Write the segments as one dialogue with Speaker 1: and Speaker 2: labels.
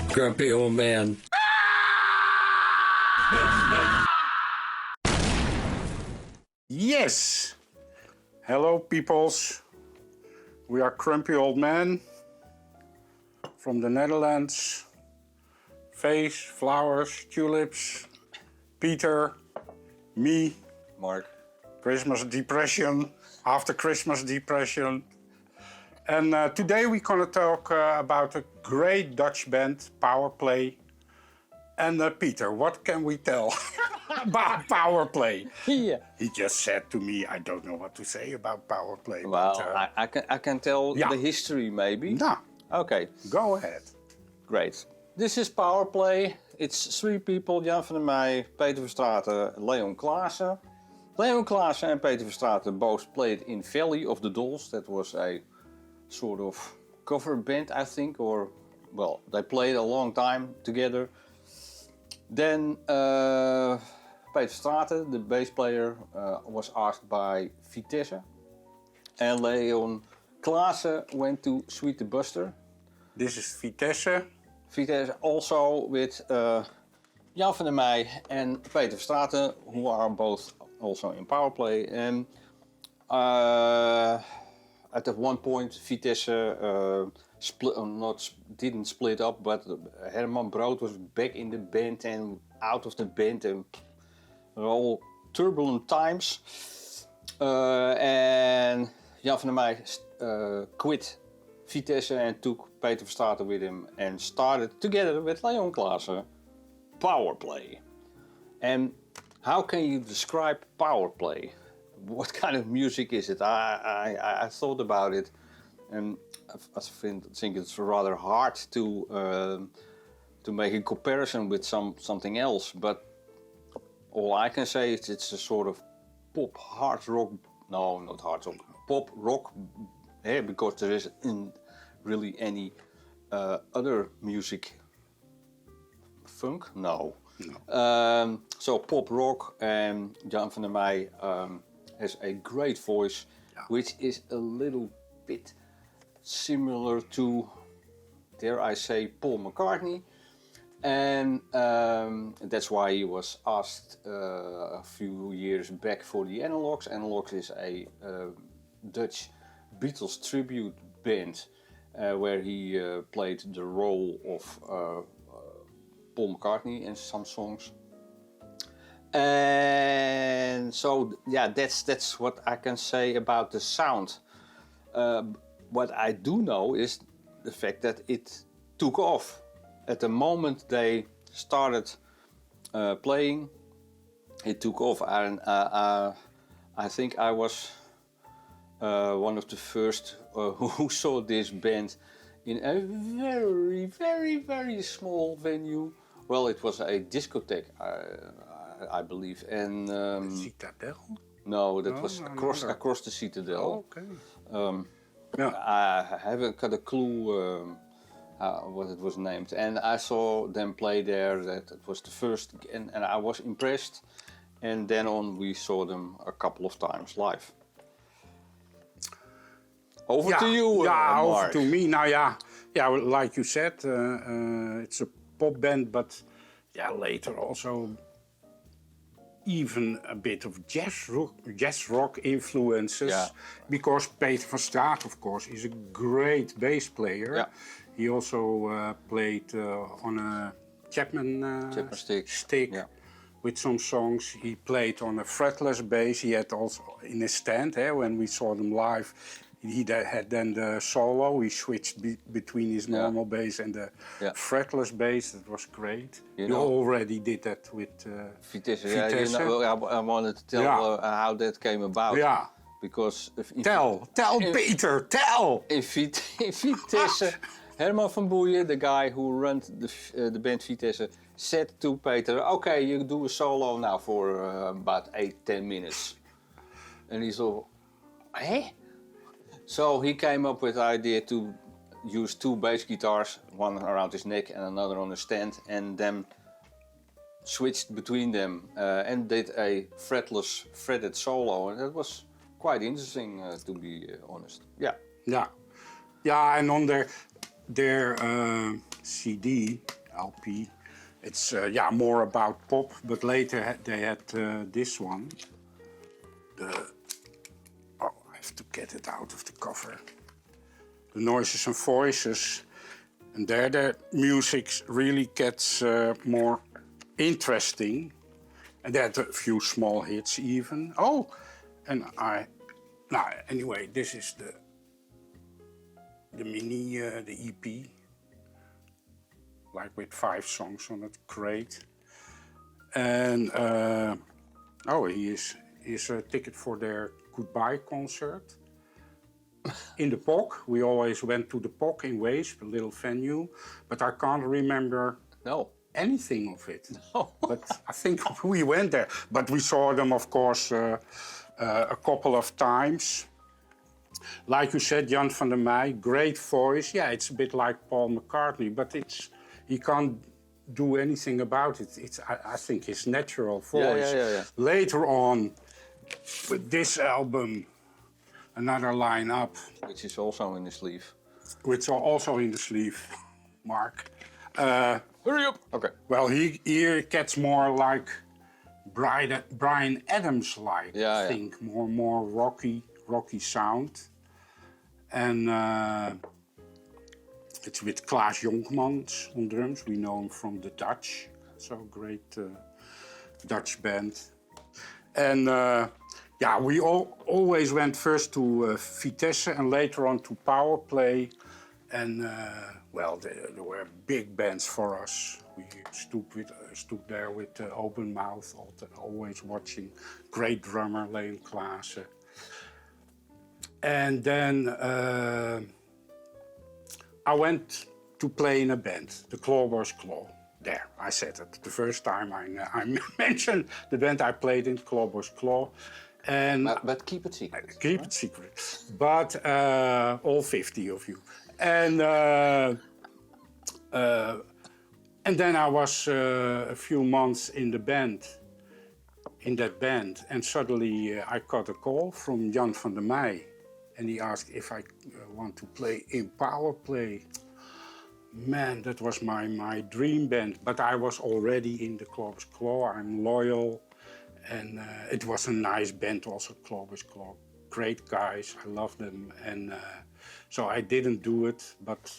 Speaker 1: Grumpy old man.
Speaker 2: Yes! Hello, peoples. We are Grumpy Old Man from the Netherlands. Vase, flowers, tulips, Peter, me,
Speaker 3: Mark.
Speaker 2: Christmas depression, after Christmas depression. And today we're gonna talk about a great Dutch band, Powerplay. And Peter, what can we tell about Powerplay?
Speaker 3: Yeah.
Speaker 2: He just said to me, I don't know what to say about Powerplay.
Speaker 3: Well,
Speaker 2: but,
Speaker 3: I can tell
Speaker 2: yeah.
Speaker 3: the history maybe.
Speaker 2: No,
Speaker 3: Okay,
Speaker 2: go ahead.
Speaker 3: great. This is Powerplay. It's three people, Jan van der Meij, Peter Verstraeten, Leon Klaassen. Leon Klaassen and Peter Verstraeten both played in Valley of the Dolls. That was a sort of cover band, I think, or, well, they played a long time together. Then Peter Verstraeten, the bass player, was asked by Vitesse. And Leon Klaassen went to Sweet the Buster.
Speaker 2: This is Vitesse.
Speaker 3: Vitesse also with Jan van der Meij and Peter Verstraeten, who are both also in Powerplay. And at one point, Vitesse didn't split up, but Herman Brood was back in the band and out of the band, and all turbulent times. And Jan van der Meij quit Vitesse and took Peter Verstraeten with him and started together with Leon Klaassen Powerplay. And how can you describe Powerplay? What kind of music is it? I thought about it, and I think it's rather hard to make a comparison with something else. But all I can say is it's a sort of pop hard rock. No, not hard rock. Pop rock, because there isn't really any other music. Funk? No. So pop rock, and Jan van der Meij has a great voice, which is a little bit similar to, dare I say, Paul McCartney. And that's why he was asked a few years back for the Analogs. Analogs is a Dutch Beatles tribute band where he played the role of Paul McCartney in some songs. And so, yeah, that's what I can say about the sound. What I do know is the fact that it took off. At the moment they started playing, it took off. And I think I was one of the first who saw this band in a very, very, very small venue. Well, it was a discotheque, I believe. And
Speaker 2: Citadel?
Speaker 3: no, that was across the Citadel.
Speaker 2: Oh, okay.
Speaker 3: I haven't got a clue what it was named. And I saw them play there. That it was the first, and I was impressed. And then on, we saw them a couple of times live. Over to you,
Speaker 2: Mark. Over to me. Now, like you said, it's a pop band, but later also even a bit of jazz rock influences. Because Peter Verstraeten, of course, is a great bass player. He also played on a Chapman stick. With some songs. He played on a fretless bass. He had also in his stand, when we saw them live, he had then the solo. He switched between his normal bass and the fretless bass. That was great. You already did that with
Speaker 3: Vitesse.
Speaker 2: Vitesse.
Speaker 3: I wanted to tell how that came about.
Speaker 2: Yeah.
Speaker 3: Because
Speaker 2: tell Peter, tell!
Speaker 3: In Vitesse, Herman van Boeien, the guy who runs the band Vitesse, said to Peter, okay, you do a solo now for about 8-10 minutes. And he thought, eh? So he came up with the idea to use two bass guitars, one around his neck and another on a stand, and then switched between them and did a fretless, fretted solo. And that was quite interesting, to be honest. Yeah.
Speaker 2: Yeah, and on their CD, LP. It's more about pop, but later they had this one. I have to get it out of the cover. The Noises and Voices. And there the music really gets more interesting. And they had a few small hits even. Oh, and anyway, this is the mini, the EP. Like with 5 songs on it, great. And here's a ticket for their goodbye concert. In the POC, we always went to the POC in Weesp, a little venue, but I can't remember anything of it.
Speaker 3: No.
Speaker 2: But I think we went there. But we saw them, of course, a couple of times. Like you said, Jan van der Meij, great voice. Yeah, it's a bit like Paul McCartney, but he can't do anything about it. I think his natural voice.
Speaker 3: Yeah.
Speaker 2: Later on, with this album, another line-up.
Speaker 3: Which is also in the sleeve.
Speaker 2: Which are also in the sleeve, Mark.
Speaker 3: Hurry up! Okay.
Speaker 2: Well, here gets more like Bryan Adams-like, I think. More rocky sound. And it's with Klaas Jonkmans on drums. We know him from the Dutch. So great Dutch band. And we always went first to Vitesse and later on to Powerplay. And there were big bands for us. We stood there with open mouth, always watching. Great drummer, Leon Klaassen. And then I went to play in a band, the Clawboys Claw. There, I said it. The first time I mentioned the band I played in, Clawboys Claw. And
Speaker 3: but keep it secret.
Speaker 2: Keep it secret. But all 50 of you. And then I was a few months in that band, and suddenly I got a call from Jan van der Meij. And he asked if I want to play in Powerplay. Man, that was my dream band. But I was already in the Clawboys Claw. I'm loyal. And it was a nice band also, Clawboys Claw. Great guys, I love them. And so I didn't do it, but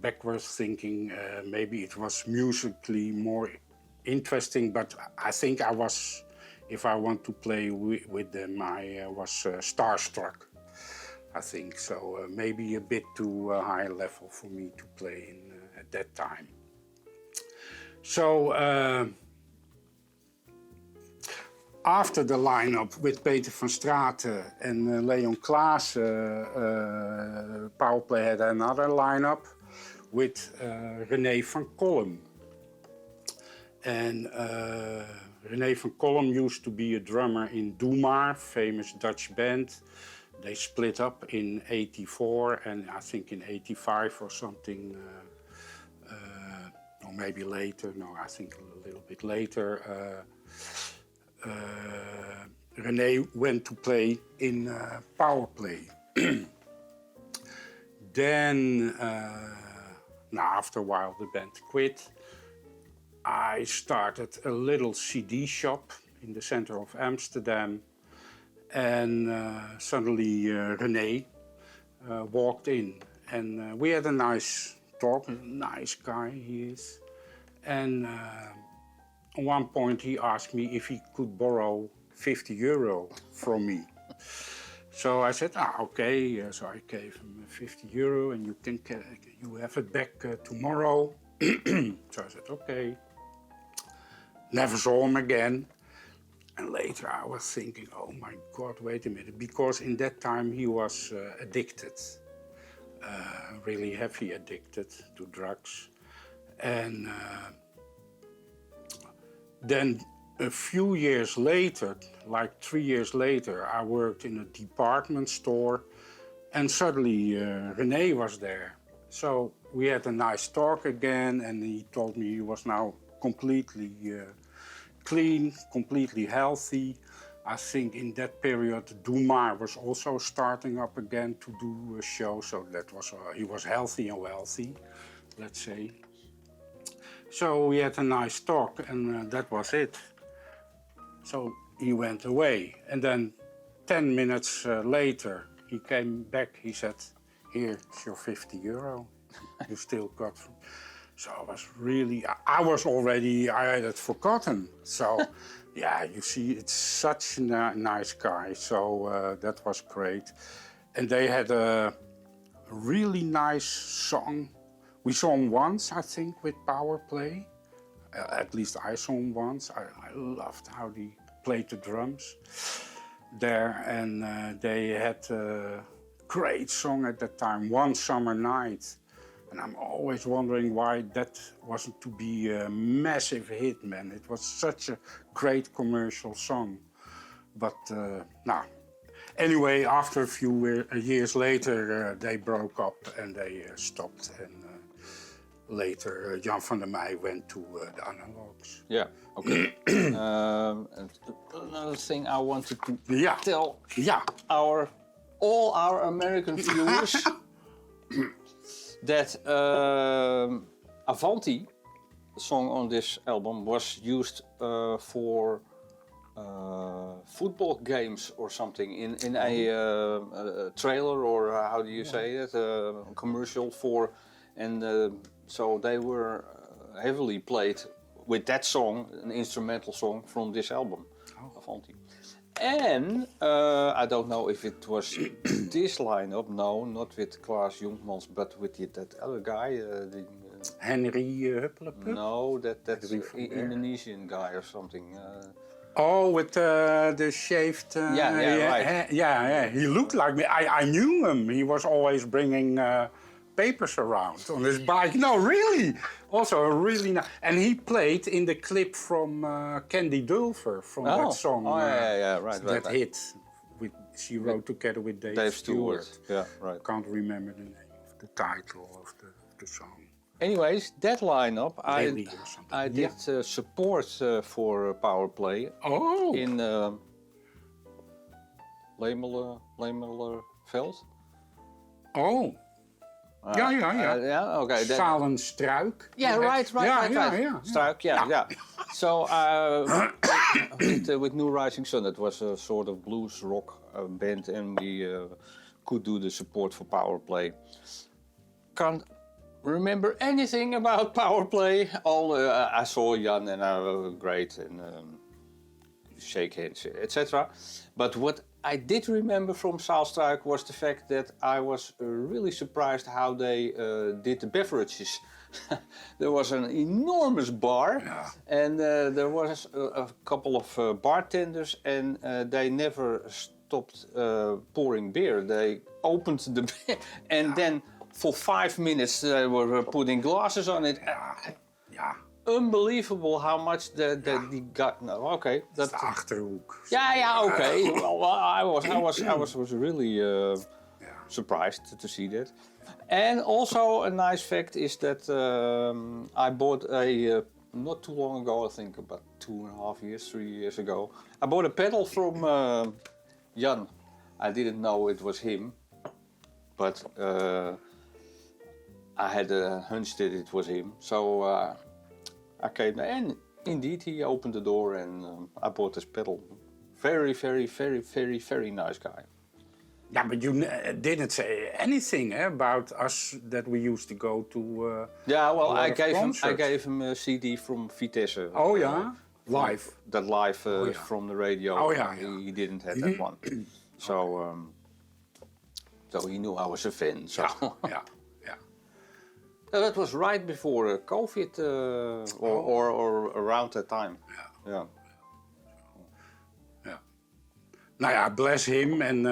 Speaker 2: backwards thinking, maybe it was musically more interesting. But I think if I want to play with them, I was starstruck. I think so. Maybe a bit too high level for me to play in at that time. So after the lineup with Peter van Straten and Leon Klaassen, Powerplay had another lineup with René van Kolm. And René van Kolm used to be a drummer in Doe Maar, famous Dutch band. They split up in '84 and I think in '85 or something, or maybe later. No, I think a little bit later. René went to play in Powerplay. Then, after a while, the band quit. I started a little CD shop in the center of Amsterdam. And suddenly René walked in. And we had a nice talk, a nice guy he is. And at one point he asked me if he could borrow €50 from me. So I said, okay. So I gave him €50 and you have it back tomorrow. So I said, okay. Never saw him again. And later I was thinking, oh my God, wait a minute. Because in that time he was addicted, really heavy addicted to drugs. And then a few years later, like 3 years later, I worked in a department store and suddenly René was there. So we had a nice talk again and he told me he was now completely clean, completely healthy. I think in that period, Doe Maar was also starting up again to do a show, so that was he was healthy and wealthy. let's say. So we had a nice talk, and that was it. So he went away, and then 10 minutes later, he came back. He said, "Here's your €50. You still got." So I was really, I had it forgotten. So, yeah, you see, it's such a nice guy. So that was great. And they had a really nice song. We saw him once, I think, with Powerplay. At least I saw him once. I loved how he played the drums there. And they had a great song at that time, One Summer Night. And I'm always wondering why that wasn't to be a massive hit, man. It was such a great commercial song. But, nah. Anyway, after a few years later, they broke up and they stopped. And later, Jan van der Meij went to the Analogs.
Speaker 3: Yeah, okay. And another thing I wanted to tell all our American viewers that Avanti, the song on this album, was used for football games or something in a trailer, or how do you say it, a commercial for, and so they were heavily played with that song, an instrumental song from this album, Avanti. And I don't know if it was this lineup, no, not with Klaas Jonkmans, but with that other guy.
Speaker 2: Henry Huppelepup?
Speaker 3: No, that's Indonesian guy or something.
Speaker 2: With the shaved...
Speaker 3: right.
Speaker 2: Yeah, he looked like me. I knew him. He was always bringing papers around on his bike. No, really. Also a really nice... And he played in the clip from Candy Dulfer, from that song.
Speaker 3: Right.
Speaker 2: That hit. She wrote together with Dave Stewart.
Speaker 3: Yeah, right.
Speaker 2: Can't remember the name of the title of the song.
Speaker 3: Anyways, that lineup, I did support for Powerplay in Lemelerveld.
Speaker 2: Oh.
Speaker 3: Yeah, okay.
Speaker 2: Salenstruik.
Speaker 3: Yeah, right. Struik, yeah. So with New Rising Sun, it was a sort of blues rock band, and we could do the support for Powerplay. Can't remember anything about Powerplay. I saw Jan and I were great, and shake hands, etc. But what I did remember from Saalstruik was the fact that I was really surprised how they did the beverages. There was an enormous bar, and there was a couple of bartenders, and they never stopped pouring beer. They opened the beer, and then for 5 minutes they were putting glasses on it. Unbelievable how much die got. No, okay,
Speaker 2: that's de Achterhoek.
Speaker 3: Yeah, okay. Well, I was really surprised to see that. And also a nice fact is that I bought not too long ago, I think about 2.5 years, 3 years ago, I bought a pedal from Jan. I didn't know it was him, but I had a hunch that it was him. So I came, and indeed he opened the door, and I bought this pedal. Very, very, very, very, very nice guy.
Speaker 2: Yeah, but you didn't say anything about us that we used to go to.
Speaker 3: Yeah, well, I gave him a CD from Vitesse.
Speaker 2: Oh yeah, live.
Speaker 3: That live from the radio.
Speaker 2: Oh yeah,
Speaker 3: He didn't have that one, so so he knew I was a fan. So
Speaker 2: yeah.
Speaker 3: That was right before COVID, or around that time. Yeah.
Speaker 2: Nou ja, bless him, and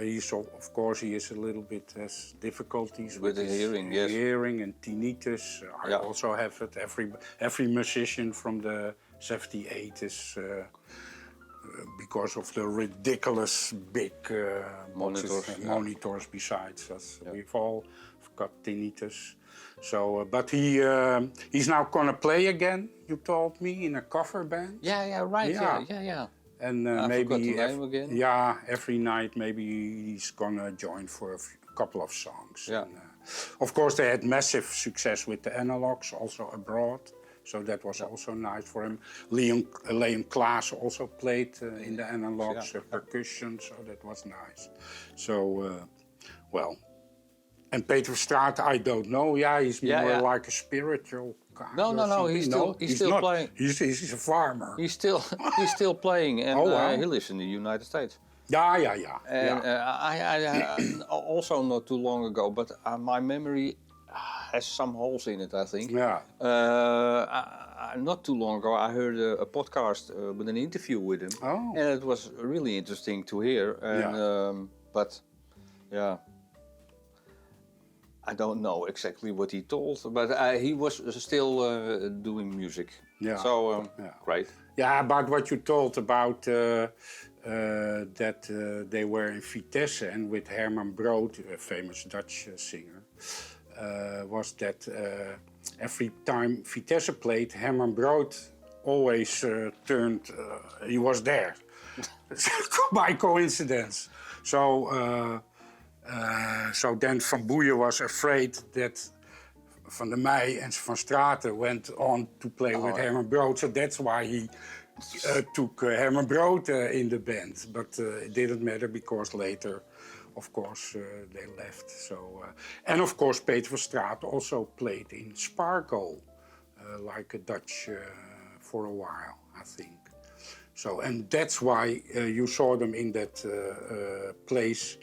Speaker 2: he's of course he is a little bit has difficulties
Speaker 3: with the hearing, yes.
Speaker 2: Hearing and tinnitus. I also have it. Every musician from the 78 because of the ridiculous big monitors besides us. We've all got tinnitus. So, but he's now gonna play again. You told me in a cover band.
Speaker 3: Yeah, right. Yeah.
Speaker 2: And
Speaker 3: I
Speaker 2: maybe
Speaker 3: forgot the name again.
Speaker 2: Yeah, every night maybe he's gonna join for a couple of songs.
Speaker 3: Yeah.
Speaker 2: And, of course, they had massive success with the analogs, also abroad. So that was also nice for him. Leon Klaas also played in the analogs, percussion, so that was nice. So, well. And Peter Straat, I don't know. Yeah, he's more like a spiritual guy.
Speaker 3: No. He's still
Speaker 2: not.
Speaker 3: playing.
Speaker 2: He's a farmer.
Speaker 3: He's still playing, and
Speaker 2: wow.
Speaker 3: he lives in the United States.
Speaker 2: Yeah.
Speaker 3: And I also not too long ago, but my memory has some holes in it, I think.
Speaker 2: Yeah.
Speaker 3: Not too long ago, I heard a podcast with an interview with him, and it was really interesting to hear. And but yeah, I don't know exactly what he told, but he was still doing music.
Speaker 2: Yeah.
Speaker 3: So great.
Speaker 2: Yeah, about what you told about that they were in Vitesse and with Herman Brood, a famous Dutch singer, was that every time Vitesse played, Herman Brood always turned, he was there, by coincidence. So then Van Boeien was afraid that Van der Meij and Van Straten went on to play with Herman Brood, so that's why he took Herman Brood in the band. But it didn't matter because later, of course, they left. So and of course, Peter van Straat also played in Spargo, like a Dutch for a while, I think. So and that's why you saw them in that place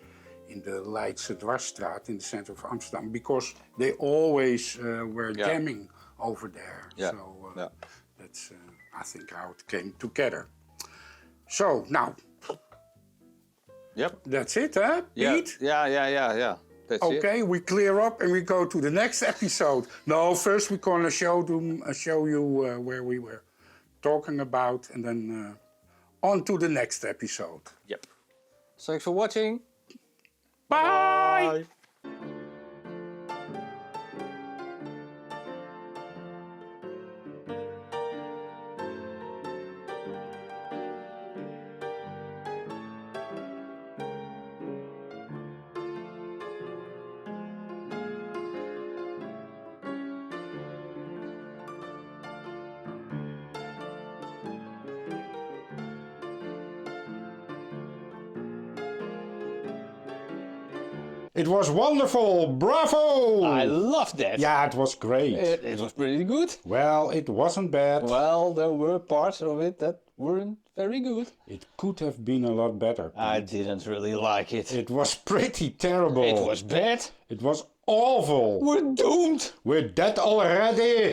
Speaker 2: in the Leidse Dwarsstraat in the center of Amsterdam, because they always were jamming over there.
Speaker 3: Yeah.
Speaker 2: So that's, I think, how it came together. So now, that's it, huh, Pete?
Speaker 3: Yeah. That's it.
Speaker 2: Okay, we clear up and we go to the next episode. No, first we're gonna show you where we were talking about, and then on to the next episode.
Speaker 3: Yep. Thanks for watching.
Speaker 2: Bye. It was wonderful! Bravo!
Speaker 3: I love that.
Speaker 2: Yeah, it was great.
Speaker 3: It was pretty good.
Speaker 2: Well, it wasn't bad.
Speaker 3: Well, there were parts of it that weren't very good.
Speaker 2: It could have been a lot better. Pete.
Speaker 3: I didn't really like it.
Speaker 2: It was pretty terrible.
Speaker 3: It was bad.
Speaker 2: It was awful.
Speaker 3: We're doomed.
Speaker 2: We're dead already.